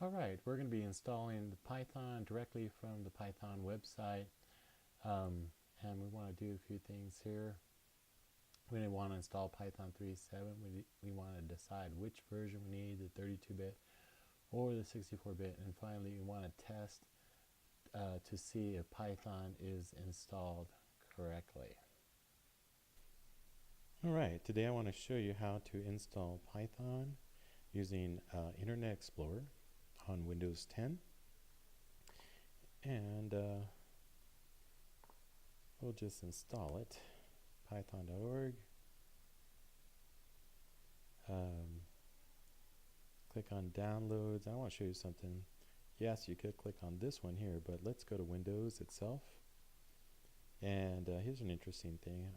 Alright, we're going to be installing the Python directly from the Python website, and we want to do a few things here. We want to install Python 3.7. We want to decide which version we need, the 32-bit or the 64-bit, and finally we want to test to see if Python is installed correctly. Alright, today I want to show you how to install Python using Internet Explorer on Windows 10, and we'll just install it. Python.org. Click on downloads. I want to show you something. Yes, you could click on this one here, but let's go to Windows itself. And here's an interesting thing.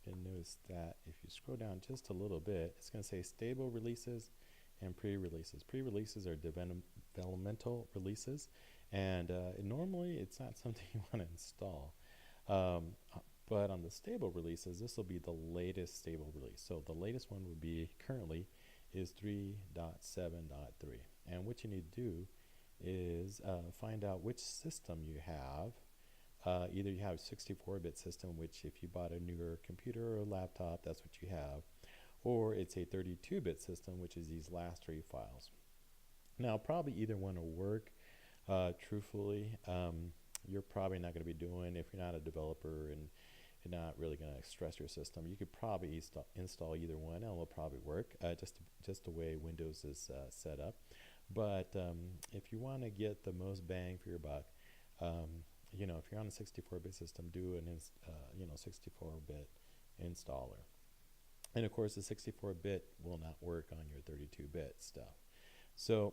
You'll notice that if you scroll down just a little bit, it's going to say stable releases and pre-releases. Pre-releases are developmental releases, and normally it's not something you want to install. But on the stable releases, this will be the latest stable release. So the latest one would be currently is 3.7.3. And what you need to do is find out which system you have. Either you have a 64-bit system, which if you bought a newer computer or laptop, that's what you have, or it's a 32-bit system, which is these last three files. Now, probably either one will work. Truthfully, you're probably not going to be doing, if you're not a developer and you're not really going to stress your system, you could probably install either one and it will probably work, just the way Windows is set up. But if you want to get the most bang for your buck, you know, if you're on a 64-bit system, do an 64-bit installer. And of course, the 64-bit will not work on your 32-bit stuff. So,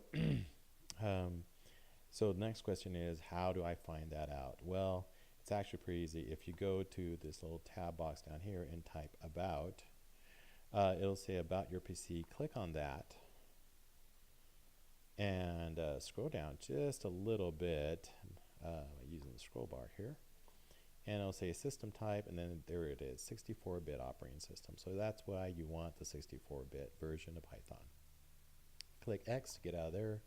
so the next question is, how do I find that out? Well, it's actually pretty easy. If you go to this little tab box down here and type about, it'll say about your PC. Click on that and scroll down just a little bit using the scroll bar here, and it'll say system type, and then there it is, 64-bit operating system. So that's why you want the 64-bit version of Python. Click X to get out of there,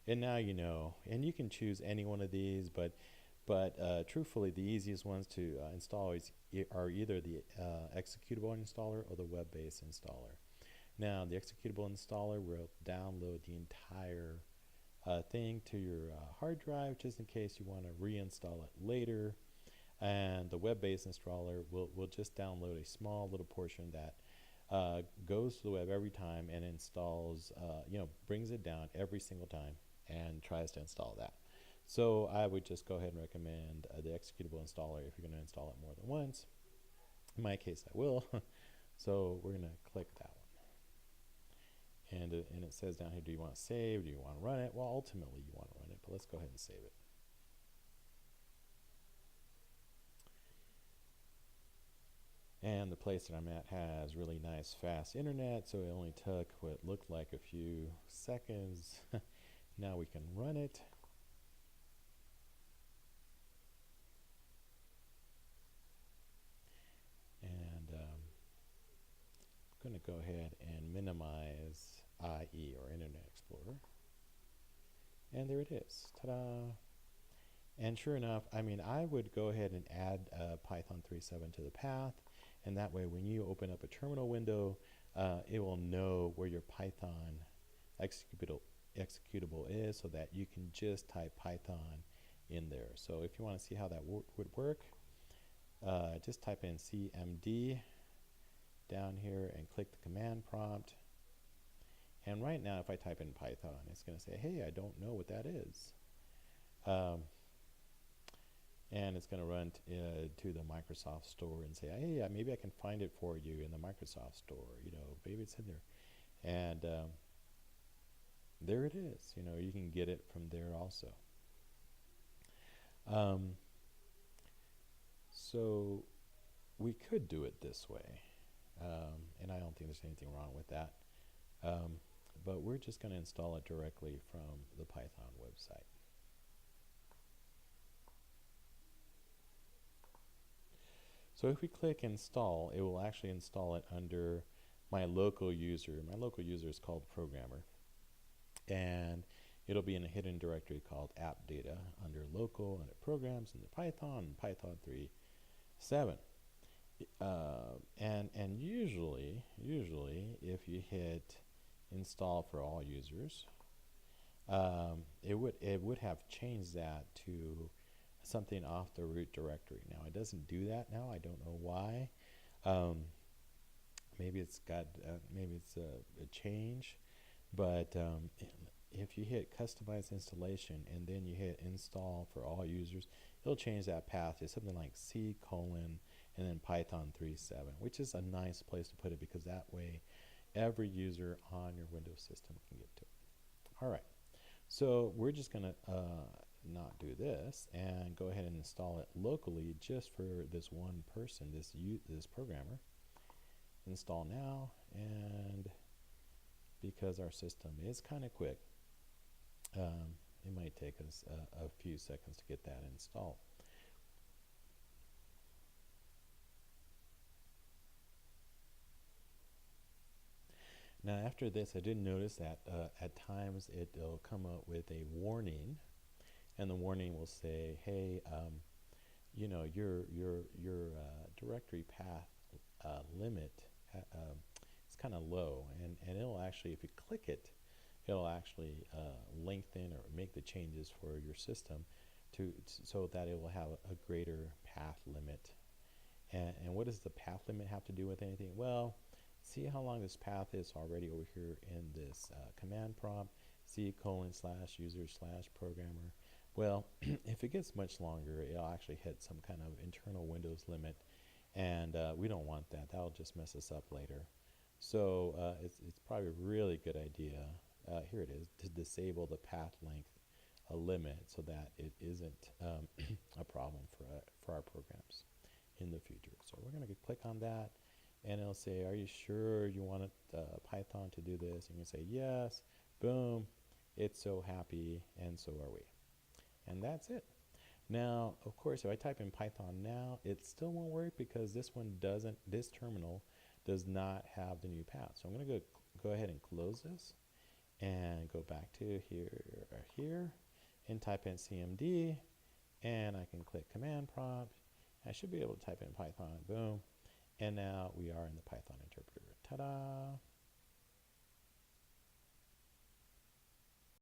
and now you know. And you can choose any one of these, but truthfully, the easiest ones to install are either the executable installer or the web-based installer. Now, the executable installer will download the entire thing to your hard drive, just in case you want to reinstall it later. And the web-based installer will just download a small little portion that goes to the web every time and installs, brings it down every single time and tries to install that. So I would just go ahead and recommend the executable installer if you're going to install it more than once. In my case, I will. So we're going to click that one. And it says down here, do you want to save? Do you want to run it? Well, ultimately you want to run it, but let's go ahead and save it. And the place that I'm at has really nice fast internet, so it only took what looked like a few seconds. Now we can run it. And I'm going to go ahead and minimize IE, or Internet Explorer. And there it is. Ta-da! And sure enough, I mean, I would go ahead and add Python 3.7 to the path, and that way when you open up a terminal window, it will know where your Python executable is, so that you can just type Python in there. So if you want to see how that would work, just type in cmd down here and click the command prompt. And right now, if I type in Python, it's going to say, hey, I don't know what that is. And it's going to run to the Microsoft Store and say, hey, maybe I can find it for you in the Microsoft Store. You know, maybe it's in there. And there it is. You know, you can get it from there also. So we could do it this way. And I don't think there's anything wrong with that. But we're just going to install it directly from the Python website. So if we click install, it will actually install it under my local user. My local user is called programmer, and it'll be in a hidden directory called app data under local, under programs, under Python 3.7. And usually if you hit install for all users, it would have changed that to something off the root directory. Now it doesn't do that now. I don't know why. Um, maybe it's got maybe it's a change, but if you hit customize installation and then you hit install for all users, it'll change that path to something like C colon and then Python 3.7, which is a nice place to put it because that way every user on your Windows system can get to it. All right, so we're just going to not do this and go ahead and install it locally just for this one person, this programmer. Install now, and because our system is kind of quick, it might take us a few seconds to get that installed. Now after this, I did notice that at times it'll come up with a warning, and the warning will say, hey, you know, your directory path limit is kind of low, and it'll actually, if you click it, it'll actually lengthen or make the changes for your system so that it will have a greater path limit. And what does the path limit have to do with anything? Well, see how long this path is already over here in this command prompt, C:/user/programmer. Well, if it gets much longer, it'll actually hit some kind of internal Windows limit, and we don't want that. That'll just mess us up later. So it's probably a really good idea, here it is, to disable the path length limit so that it isn't a problem for our programs in the future. So we're going to click on that, and it'll say, are you sure you want Python to do this? And you can say yes. Boom. It's so happy, and so are we. And that's it. Now, of course, if I type in Python now, it still won't work because this terminal does not have the new path. So I'm going to go ahead and close this and go back to here and type in CMD, and I can click command prompt. I should be able to type in Python, boom, and now we are in the Python interpreter. Ta-da!